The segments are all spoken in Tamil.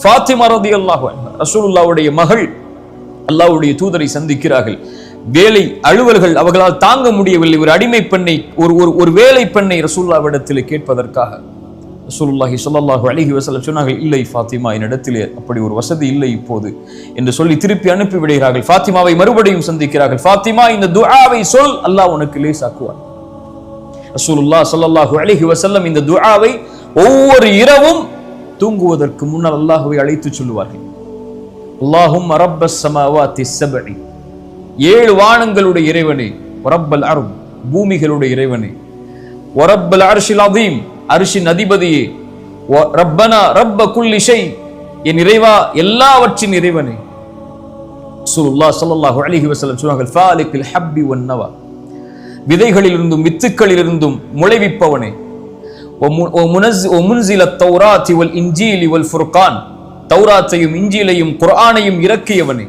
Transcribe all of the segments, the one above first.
ஃபாத்திமா ரலியல்லாஹு அன்ஹா ரசூலுல்லாஹ்வுடைய மகள் அல்லாஹ்வுடைய தூதரை சந்திக்கிறார்கள். வேலை அலுவல்கள் அவர்களால் தாங்க முடியவில்லை. ஒரு அடிமை பெண்ணை ஒரு வேலை பெண்ணை ரசூலுல்லாஹ்விடத்தில் கேட்பதற்காக ரசூலுல்லாஹி ஸல்லல்லாஹு அலைஹி வஸல்லம் சொன்னார்கள், இல்லை ஃபாத்திமா, என்னிடத்திலே அப்படி ஒரு வசதி இல்லை இப்போது என்று சொல்லி திருப்பி அனுப்பி விடுகிறார்கள். ஃபாத்திமாவை மறுபடியும் சந்திக்கிறார்கள். ஃபாத்திமா, இந்த துஆவை சொல், அல்லாஹ் உனக்கு லேசாக்குவான். ரசூலுல்லாஹ் ஸல்லல்லாஹு அலைஹி வஸல்லம் இந்த துஆவை ஒவ்வொரு இரவும் தூங்குவதற்கு முன்னால் அல்லாஹ்வை அழைத்து சொல்லுவார்கள். அல்லாஹும்ம ரப்பஸ் ஸமாவாத்தி ஸப்இ, 7 வானங்களுடைய இறைவனே, ரப்பல் அர்த், பூமிகளுடைய இறைவனே, ரப்பல் அர்ஷில் அதீம், அர்ஷின் அதிபதியே, ரப்பனா ரப்ப குல்லி ஷை, என் இறைவா எல்லாவற்றின் இறைவனே. ரசூலுல்லாஹ் ஸல்லல்லாஹு அலைஹி வஸல்லம் சொன்னார்கள், ஃபாலிகில் ஹப்பி வன் நவா, விதைகளிலிருந்தும் வித்துக்களிலிருந்தும் முளைவிப்பவனே, முனஸில தௌராத்தி வல் இன்ஜீலி வல் ஃபுர்கான், தௌராத்தையும் இன்ஜீலையும் குர்ஆனையும் இறக்கியவனே,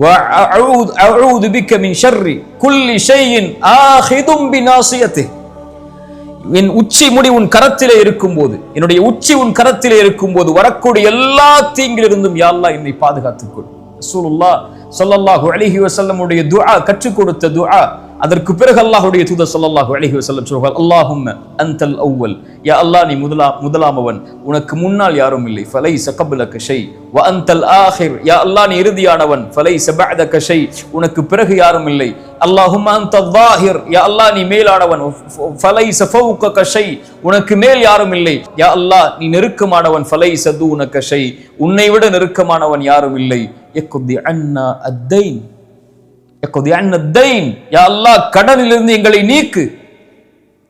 வஅஊது பிக மின் ஷர்ரி குல்லி ஷைஇன் ஆஹிதும் பிநாசியத்திஹி, என் உச்சி முடி உன் கரத்திலே இருக்கும்போது, என்னுடைய உச்சி உன் கரத்திலே இருக்கும்போது வரக்கூடிய எல்லா தீங்கிலிருந்தும் யா அல்லாஹ் என்னை பாதுகாத்துக்கொள். ரசூலுல்லாஹ் ஸல்லல்லாஹு அலைஹி வஸல்லம் உடைய துஆ, கற்றுக் கொடுத்த துஆ. அதற்கு பிறகு அல்லாஹ்வுடைய தூதர் ஸல்லல்லாஹு அலைஹி வஸல்லம் சொல்வார்கள், அல்லாஹும்ம அன்தல் அவ்வல், யா அல்லாஹ் நீ முதலாமவன், உனக்கு முன்னால் யாரும் இல்லை, ஃபலைஸ கப்லக ஷை, வ அன்தல் ஆகிர், யா அல்லாஹ் நீ இறுதியானவன், ஃபலைஸ பஅதக ஷை, உனக்கு பிறகு யாரும் இல்லை. அல்லாஹும்ம அன்தல் ஸாஹிர், யா அல்லாஹ் நீ மேலானவன், ஃபலைஸ ஃபௌகக ஷை, உனக்கு மேல் யாரும் இல்லை. யா அல்லாஹ் நீ நெருக்கமானவன், ஃபலைஸ தூனக ஷை, உன்னை விட நெருக்கமானவன் யாரும் இல்லை. யக்தி அன்னா அத்தைன், யா அல்லாஹ் கடனிலிருந்து எங்களை நீக்கு.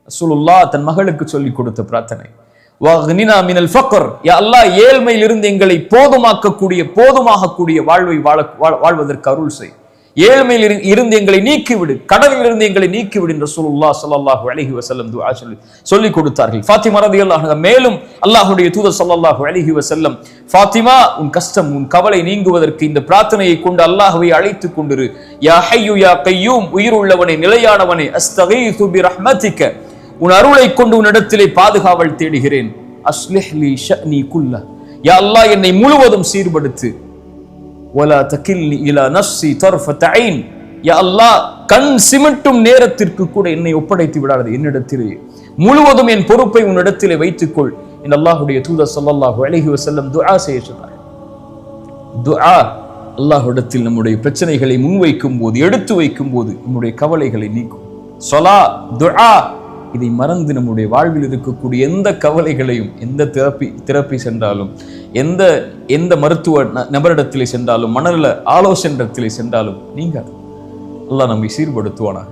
ரசூலுல்லாஹ் தன் மகளுக்கு சொல்லிக் கொடுத்த பிரார்த்தனை. வக்னினா மினல் ஃபக்ர், யா அல்லாஹ் ஏழ்மையிலிருந்து எங்களை போதுமாகக்கூடிய வாழ்வை வாழ்வதற்கு அருள் செய். ஏழ்மையில் இருந்து எங்களை நீக்கிவிடு, கடனிலிருந்து எங்களை நீக்கிவிடு என்று ரசூலுல்லாஹ் ஸல்லல்லாஹு அலைஹி வஸல்லம் துஆ சொல்லி கொடுத்தார்கள். ஃபாத்திமா ரலியல்லாஹு அன்ஹா மேலும் அல்லாஹ்வுடைய தூதர் ஸல்லல்லாஹு அலைஹி வஸல்லம், ஃபாத்திமா உன் கஷ்டம் உன் கவலை நீங்குவதற்கு இந்த பிரார்த்தனையை கொண்டு அல்லாஹ்வை அழைத்து கொண்டிரு. யா ஹய்யு யா கய்யூம், உயிர் உள்ளவனே நிலையானவனே, அஸ்தகீது பிரஹ்மதிக, உன் அருளை கொண்டு உன்னிடத்திலே பாதுகாவல் தேடுகிறேன். அஸ்லிஹ் லி ஷஅனி குல்ல, யா அல்லாஹ் என்னை முழுவதும் சீர்படுத்து. வலா தகில்னி இலா நஃப்ஸி தர்ஃபத ஐன், யா அல்லாஹ் கண் சிமிட்டும் நேரத்திற்கு கூட என்னை ஒப்படைத்து விடாதே, என்னிடத்திலே முழுவதும் என் பொறுப்பை உன்னிடத்திலே வைத்துக்கொள் என்று அல்லாஹ்வுடைய தூதர் ஸல்லல்லாஹு அலைஹி வஸல்லம் துஆ செய்ய சொன்னார். துஆ அல்லாஹ்விடத்தில் நம்முடைய பிரச்சனைகளை முன்வைக்கும் போது, எடுத்து வைக்கும் போது நம்முடைய கவலைகளை நீக்கும். ஸலா, துஆ, இதை மறந்து நம்முடைய வாழ்வில் இருக்கக்கூடிய எந்த கவலைகளையும், எந்த தெரப்பி சென்றாலும், எந்த மருத்துவ நபரிடத்திலே சென்றாலும், மனநல ஆலோசனை இடத்திலே சென்றாலும் நீங்க அல்லாஹ் நம்மை சீர்படுத்துவானாக.